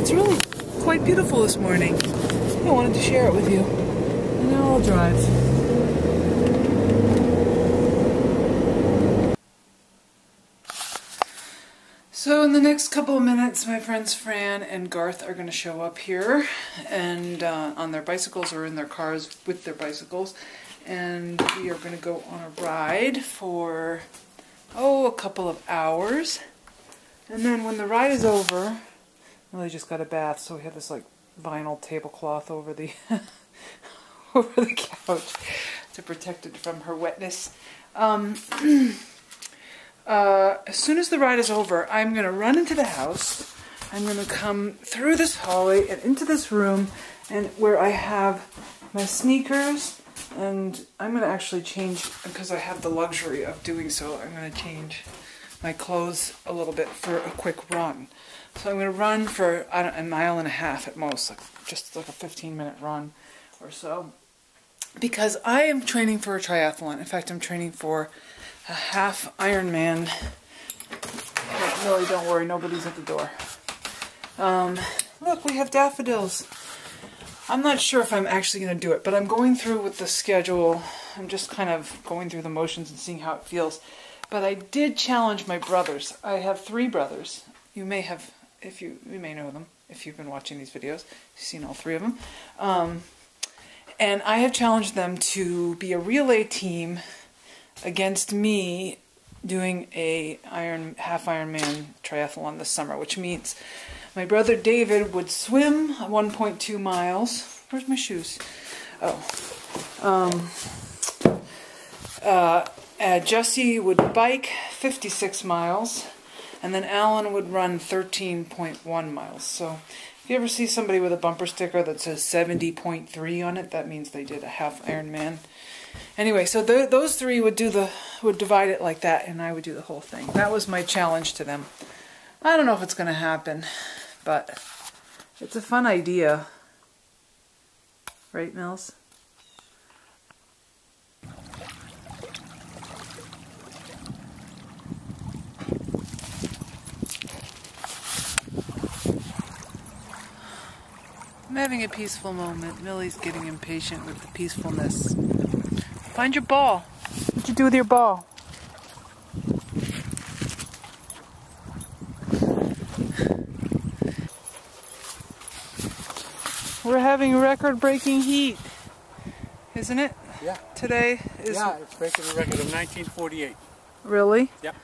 It's really quite beautiful this morning. I wanted to share it with you. And now I'll drive. So in the next couple of minutes, my friends Fran and Garth are going to show up here, and on their bicycles or in their cars with their bicycles, and we are going to go on a ride for, a couple of hours. And then when the ride is over, Millie just got a bath, so we have this like vinyl tablecloth over the over the couch to protect it from her wetness. As soon as the ride is over, I'm going to run into the house. I'm going to come through this hallway and into this room, and where I have my sneakers, and I'm going to actually change, because I have the luxury of doing so, I'm going to change my clothes a little bit for a quick run. So I'm going to run for, I don't know, a mile and a half at most, just like a 15-minute run or so, because I am training for a triathlon. In fact, I'm training for a half Ironman. Millie, don't worry, nobody's at the door. Look, we have daffodils. I'm not sure if I'm actually going to do it, but I'm going through with the schedule. I'm just kind of going through the motions and seeing how it feels. But I did challenge my brothers. I have 3 brothers. You may have, you may know them if you've been watching these videos. You've seen all 3 of them. And I have challenged them to be a relay team against me doing a half Ironman triathlon this summer, which means my brother David would swim 1.2 miles. Where's my shoes? Jesse would bike 56 miles, and then Alan would run 13.1 miles. So if you ever see somebody with a bumper sticker that says 70.3 on it, that means they did a half Ironman. Anyway, so those 3 would divide it like that, and I would do the whole thing. That was my challenge to them. I don't know if it's going to happen, but it's a fun idea. Right, Mills? I'm having a peaceful moment. Millie's getting impatient with the peacefulness. Find your ball. What'd you do with your ball? We're having record-breaking heat, isn't it? Yeah. Today is... Yeah, it's breaking the record of 1948. Really? Yep.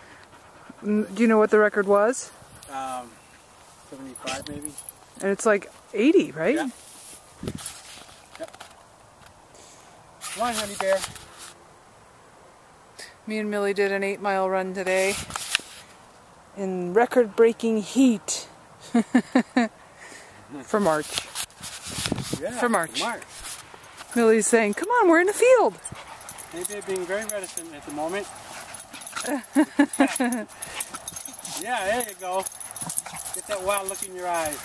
Do you know what the record was? 75 maybe. And it's like 80, right? Yeah. Yep. Come on, honey bear. Me and Millie did an 8-mile run today in record-breaking heat for March. Yeah, for March. Millie's saying, come on, we're in the field. Maybe they're being very reticent at the moment. Yeah, there you go. Get that wild look in your eyes.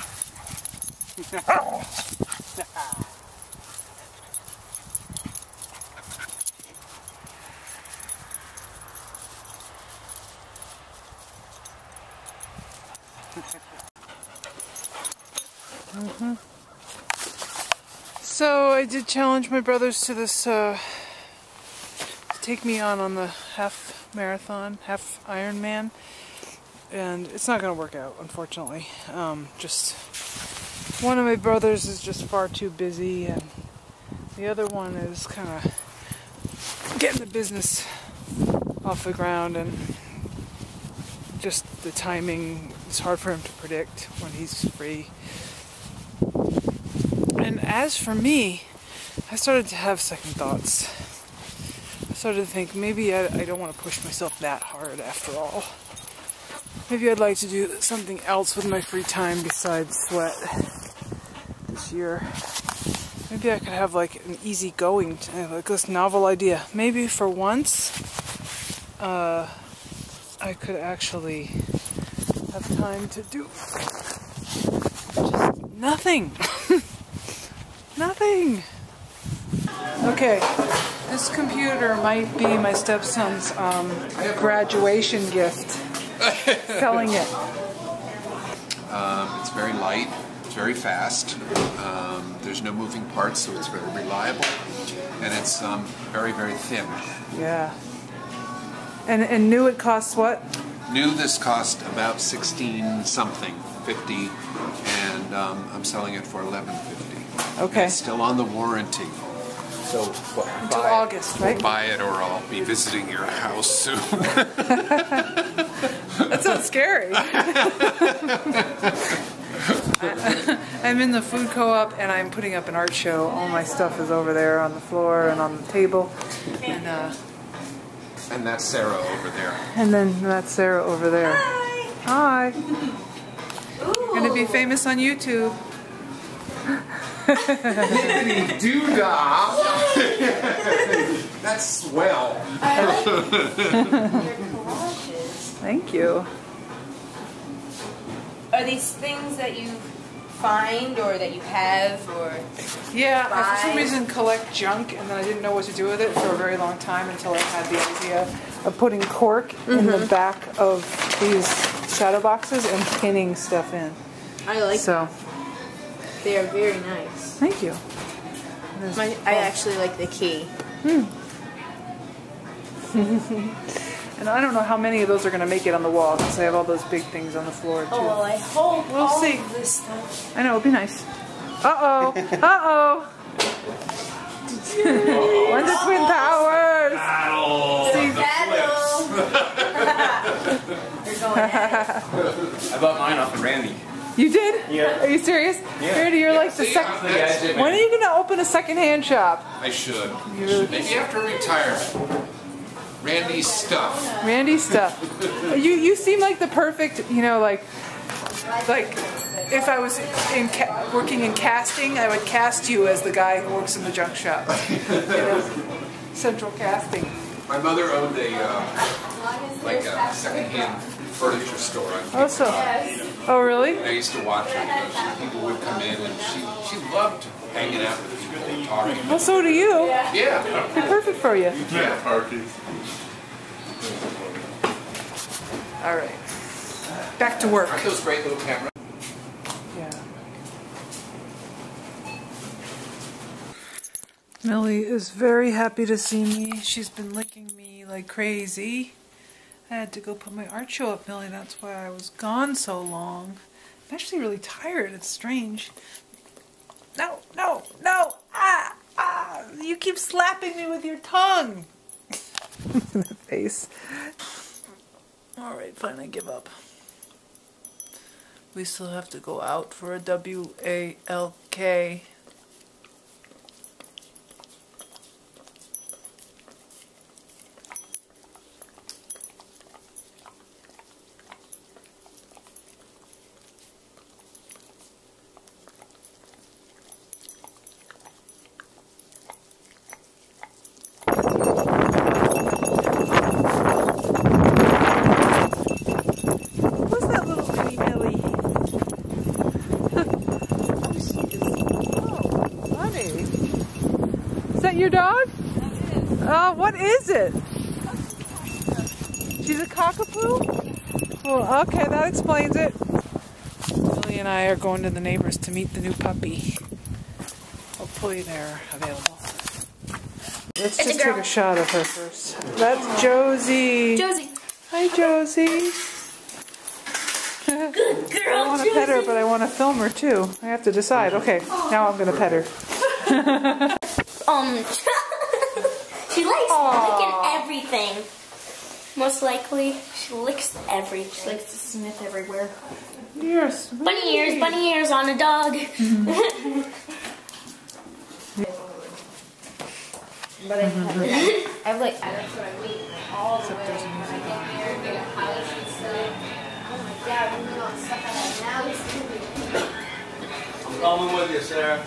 So I did challenge my brothers to this, to take me on the half marathon, half Ironman, and it's not going to work out, unfortunately. Just one of my brothers is just far too busy, and the other one is kind of getting the business off the ground, and just the timing is hard for him to predict when he's free. And as for me, I started to have second thoughts. I started to think, maybe I don't want to push myself that hard after all. Maybe I'd like to do something else with my free time besides sweat this year. Maybe I could have like an easygoing, like this novel idea. Maybe for once, I could actually have time to do just nothing. Nothing. Okay, this computer might be my stepson's graduation gift. Selling it. It's very light. It's very fast. There's no moving parts, so it's very reliable, and it's very, very thin. Yeah. And new it costs what? New, this cost about 16 something, 50, and I'm selling it for 11.50. Okay. It's still on the warranty. So Until August, right? Buy it, or I'll be visiting your house soon. That sounds scary. I'm in the food co-op and I'm putting up an art show. All my stuff is over there on the floor and on the table. And that's Sarah over there. And then that's Sarah over there. Hi. You're going to be famous on YouTube. Hippity doo-dah! That's swell. I like your collages. Thank you. Are these things that you find or that you have or Yeah, I for some buy? reason collect junk and then I didn't know what to do with it for a very long time until I had the idea of putting cork in the back of these shadow boxes and pinning stuff in. I like So, they are very nice. thank you. I actually like the key. And I don't know how many of those are going to make it on the wall because I have all those big things on the floor too. Oh, well, I hope We'll all see. of this stuff. I know, it'll be nice. Uh-oh. Uh-oh. One to twin powers. See, You're going at it. I bought mine off of Randy. you did? Yeah. Are you serious? Yeah. Randy, you're like the See, second. that's- When are you going to open a second-hand shop? I should. really- Maybe after retirement. Randy's stuff. Randy stuff. You seem like the perfect, like if I was working in casting, I would cast you as the guy who works in the junk shop. Central casting. My mother owned a second-hand furniture store. Oh, so. Oh, really? I used to watch her. People would come in, and she loved hanging out with people and talking. Well, so do you. Yeah. Be perfect for you. Yeah. All right. Back to work. Aren't those great little cameras? Yeah. Millie is very happy to see me. She's been licking me like crazy. I had to go put my art show up, Millie. That's why I was gone so long. I'm actually really tired. It's strange. No, no, no! Ah! Ah! You keep slapping me with your tongue! In the face. Alright, fine, I give up. We still have to go out for a WALK. Your dog? Oh, what is it? She's a cockapoo? Oh, okay, that explains it. Lily and I are going to the neighbors to meet the new puppy. Hopefully they're available. Let's just take a shot of her first. That's Josie. Josie. Hi, Josie. Good girl, I want to pet her, but I want to film her too. I have to decide. Okay, now I'm going to pet her. She likes licking everything. Most likely, she licks everything. She likes to sniff everywhere. You're sweet. Bunny ears on a dog. But I've like, that's what I wait all the way. I get there, get a house and stuff. Oh my god, I'm not stuff like that now. I'm coming with you, Sarah.